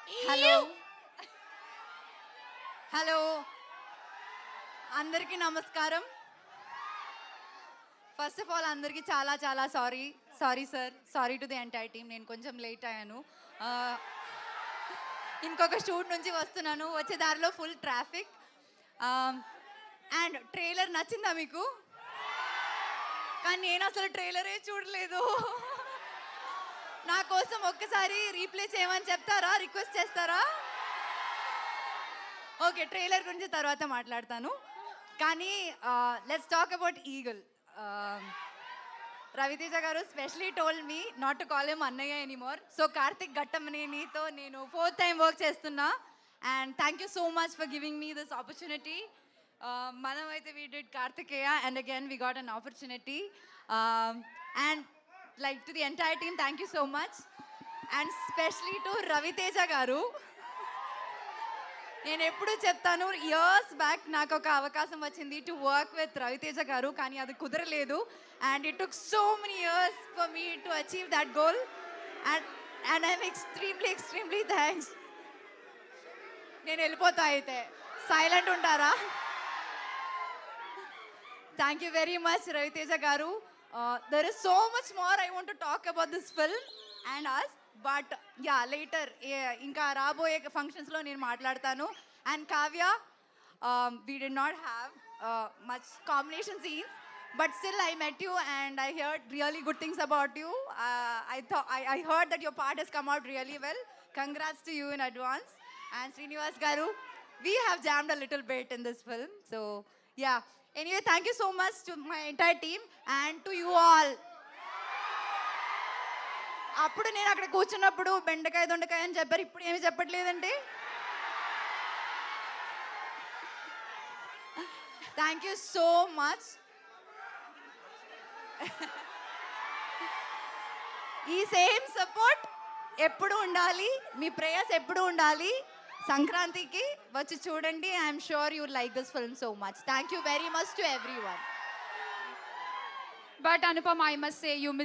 Hello hello అందరికీ నమస్కారం. First of all అందరికీ చాలా చాలా sorry sir, sorry to the entire team. నేను కొంచెం లేట్ అయ్యాను. ఇంకొక షూట్ నుంచి వస్తున్నాను, వచ్చే దారిలో ఫుల్ ట్రాఫిక్. అండ్ ట్రైలర్ నచ్చిందా మీకు? కానీ నేను అసలు ట్రైలరే చూడలేదు. నా కోసం ఒక్కసారి రీప్లే చేయమని చెప్తారా, రిక్వెస్ట్ చేస్తారా? ఓకే, ట్రైలర్ గురించి తర్వాత మాట్లాడతాను. కానీ let's talk about Eagle. Raviteja garu specially told me not to call him అన్నయ్య ఎనీమోర్. సో కార్తిక్ ఘట్టమనేనితో నేను 4th టైం వర్క్ చేస్తున్నా. And thank you so much for giving me this opportunity. మనం అయితే we did Karthikeya and again we got an opportunity. And like to the entire team, thank you so much. And specially to Raviteja garu, నేను ఎప్పుడు చెప్తాను, years back నాకు ఒక అవకాశం వచ్చింది to work with Raviteja గారు, కానీ అది కుదరలేదు. And it took so many years for me to achieve that goal. And I'm extremely thanks. నేను వెళ్ళిపోతా అయితే, సైలెంట్ ఉంటారా? Thank you very much Raviteja garu. There is so much more I want to talk about this film and us, but yeah later ఇంకా రాబోయే ఫంక్షన్స్లో నేను మాట్లాడతాను. And Kavya, we did not have much combination scenes, but still I met you and I heard really good things about you. I heard that your part has come out really well. Congrats to you in advance. And Srinivas garu, we have jammed a little bit in this film. So yeah, anyway, thank you so much to my entire team and to you all. అప్పుడు నేను అక్కడ కూర్చున్నప్పుడు బెండకాయ దొండకాయ అని చెప్పారు, ఇప్పుడు ఏమి చెప్పట్లేదండి. Thank you so much. ఈ సేమ్ సపోర్ట్ ఎప్పుడు ఉండాలి, మీ ప్రేయర్స్ ఎప్పుడు ఉండాలి. సంక్రాంతికి వచ్చి చూడండి. I'm sure you like this film so much. Thank you very much to everyone. But Anupam, I must say you missed